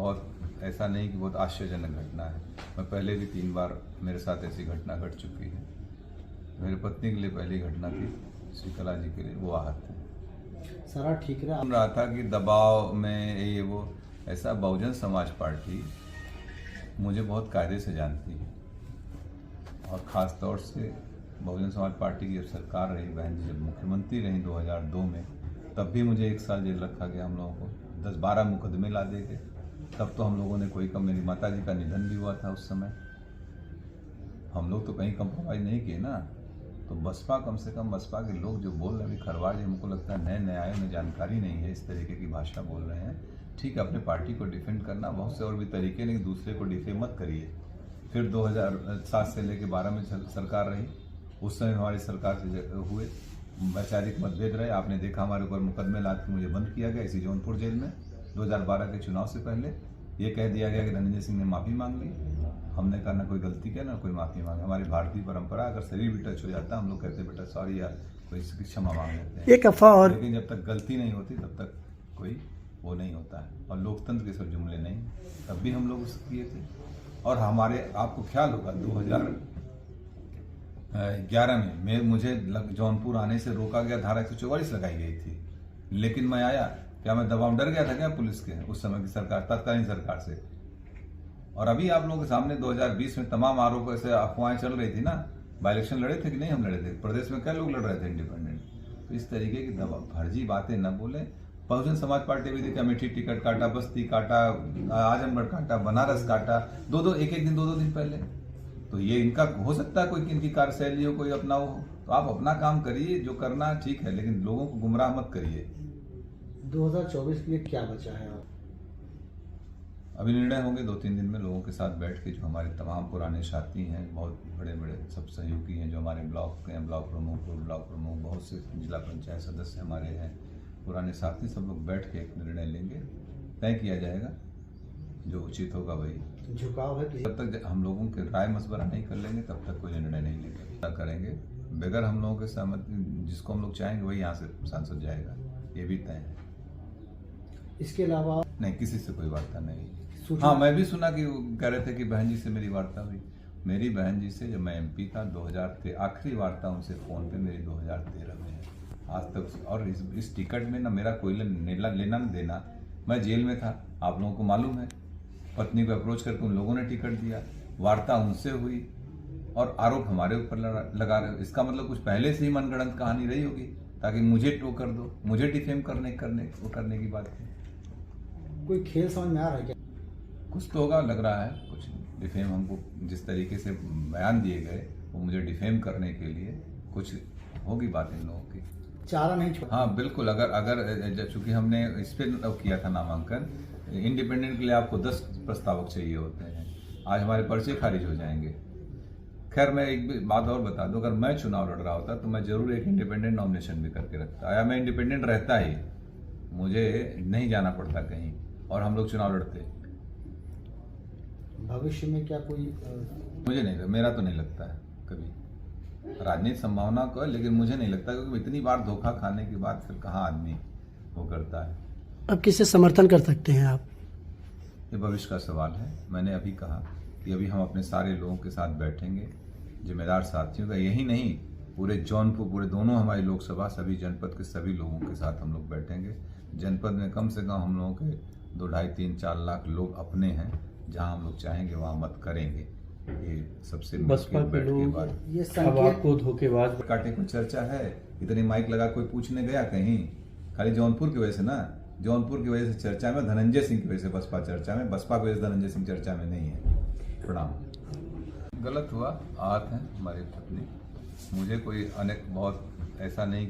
बहुत ऐसा नहीं कि बहुत आश्चर्यजनक घटना है। मैं पहले भी 3 बार मेरे साथ ऐसी घटना घट चुकी है। मेरी पत्नी के लिए पहली घटना थी, श्री कला जी के लिए वो आहत थे। सारा ठीक रहा। सुन रहा था कि दबाव में ये वो ऐसा। बहुजन समाज पार्टी मुझे बहुत कायदे से जानती है और ख़ास तौर से बहुजन समाज पार्टी की जब सरकार रही, बहन जी जब मुख्यमंत्री रही 2002 में, तब भी मुझे 1 साल जेल रखा गया। हम लोगों को 10-12 मुकदमे ला दे गए। तब तो हम लोगों ने कोई कम, मेरी माता जी का निधन भी हुआ था उस समय। हम लोग तो कहीं कंप्रोमाइज़ नहीं किए ना। तो बसपा, कम से कम बसपा के लोग जो बोल रहे हैं, खरवार जी हमको लगता है नए आए, उन्हें जानकारी नहीं है, इस तरीके की भाषा बोल रहे हैं। ठीक है, अपने पार्टी को डिफेंड करना बहुत से और भी तरीके नहीं, दूसरे को डिफेम मत करिए। फिर 2007 से लेकर 12 में सरकार रही, उस समय हमारी सरकार से हुए वैचारिक मतभेद रहे। आपने देखा हमारे ऊपर मुकदमे ला के मुझे बंद किया गया इसी जौनपुर जेल में 2012 के चुनाव से पहले। ये कह दिया गया कि धनंजय सिंह ने माफ़ी मांग ली। हमने कहा ना कोई गलती किया ना कोई माफ़ी मांगे। हमारी भारतीय परंपरा, अगर शरीर भी टच हो जाता है हम लोग कहते बेटा सॉरी यार, कोई इसकी क्षमा मांग लेते हैं। एक अफवाह और, लेकिन जब तक गलती नहीं होती तब तक कोई वो नहीं होता है। और लोकतंत्र के सब जुमले नहीं, तब भी हम लोग उसको किए थे। और हमारे, आपको ख्याल होगा 2011 में मुझे जौनपुर आने से रोका गया, धारा 144 लगाई गई थी, लेकिन मैं आया। क्या मैं दबाव डर गया था क्या पुलिस के उस समय की सरकार, तत्कालीन सरकार से? और अभी आप लोगों के सामने 2020 में तमाम आरोप ऐसे अफवाहें चल रही थी ना। बाई इलेक्शन लड़े थे कि नहीं? हम लड़े थे। प्रदेश में क्या लोग लड़ रहे थे इंडिपेंडेंट। तो इस तरीके की फर्जी बातें न बोले। बहुजन समाज पार्टी भी देखा, अमेठी टिकट काटा, बस्ती काटा, आजमगढ़ काटा, बनारस काटा, एक दिन 2 दिन पहले। तो ये इनका हो सकता है, कोई इनकी कार्यशैली हो, कोई अपना हो। तो आप अपना काम करिए, जो करना ठीक है, लेकिन लोगों को गुमराह मत करिए। 2024 के लिए क्या बचा है? अभी निर्णय होंगे 2-3 दिन में लोगों के साथ बैठ के। जो हमारे तमाम पुराने साथी हैं, बहुत बड़े बड़े सब सहयोगी हैं, जो हमारे ब्लॉक के हैं, ब्लॉक प्रमुख, बहुत से जिला पंचायत सदस्य हमारे हैं, पुराने साथी, सब लोग बैठ के एक निर्णय लेंगे। तय किया जाएगा, जो उचित होगा वही। झुकाव है जब तक हम लोगों के राय मशवरा नहीं कर लेंगे तब तक कोई निर्णय नहीं लेंगे। करेंगे बगैर हम लोगों के सहमति, जिसको हम लोग चाहेंगे वही यहाँ से सांसद जाएगा, ये भी तय है। इसके अलावा नहीं, किसी से कोई वार्ता नहीं। हाँ, मैं भी सुना कि कह रहे थे कि बहन जी से मेरी वार्ता हुई। मेरी बहन जी से जब मैं MP था 2013, आखिरी वार्ता उनसे फ़ोन पे मेरी 2013 में है। आज तक, और इस टिकट में ना मेरा कोई लेना न देना। मैं जेल में था, आप लोगों को मालूम है। पत्नी को अप्रोच करके उन लोगों ने टिकट दिया, वार्ता उनसे हुई, और आरोप हमारे ऊपर लगा रहे हो। इसका मतलब कुछ पहले से ही मनगढ़ंत कहानी रही होगी, ताकि मुझे टो कर दो, मुझे डिफेम करने की बात है। कोई खेल समझ में आ रहा है क्या? कुछ तो होगा, लग रहा है कुछ डिफेम। हमको जिस तरीके से बयान दिए गए वो मुझे डिफेम करने के लिए कुछ होगी बात इन लोगों की। चारा नहीं छोड़ा। हाँ बिल्कुल, अगर चूंकि हमने इस पर किया था नामांकन, इंडिपेंडेंट के लिए आपको 10 प्रस्तावक चाहिए होते हैं। आज हमारे पर्चे खारिज हो जाएंगे। खैर, मैं एक बात और बता दूं, अगर मैं चुनाव लड़ रहा होता तो मैं जरूर एक इंडिपेंडेंट नॉमिनेशन भी करके रखता, या मैं इंडिपेंडेंट रहता ही, मुझे नहीं जाना पड़ता कहीं, और हम लोग चुनाव लड़ते। भविष्य में क्या कोई मुझे नहीं, मेरा तो नहीं लगता है कभी। राजनीतिक संभावना को है, लेकिन मुझे नहीं लगता, क्योंकि इतनी बार धोखा खाने के बाद फिर कहाँ आदमी वो करता है। अब किसे समर्थन कर सकते हैं आप? ये भविष्य का सवाल है। मैंने अभी कहा कि अभी हम अपने सारे लोगों के साथ बैठेंगे, जिम्मेदार साथियों का, यही नहीं पूरे जौनपुर, पूरे दोनों हमारी लोकसभा, सभी जनपद के सभी लोगों के साथ हम लोग बैठेंगे। जनपद में कम से कम हम लोगों के 2, 2.5, 3, 4 लाख लोग अपने हैं, जहां हम लोग चाहेंगे वहां मत करेंगे। ये सबसे बसपा के लोग ये अब आपको धोखेबाज काटे को चर्चा है। इतनी माइक लगा कोई पूछने गया कहीं? खाली जौनपुर की वजह से ना, जौनपुर की वजह से चर्चा में, धनंजय सिंह की वजह से बसपा चर्चा में, बसपा की वजह से धनंजय सिंह चर्चा में नहीं है। प्रणाम। गलत हुआ, आहत है हमारी पत्नी। मुझे कोई बहुत ऐसा नहीं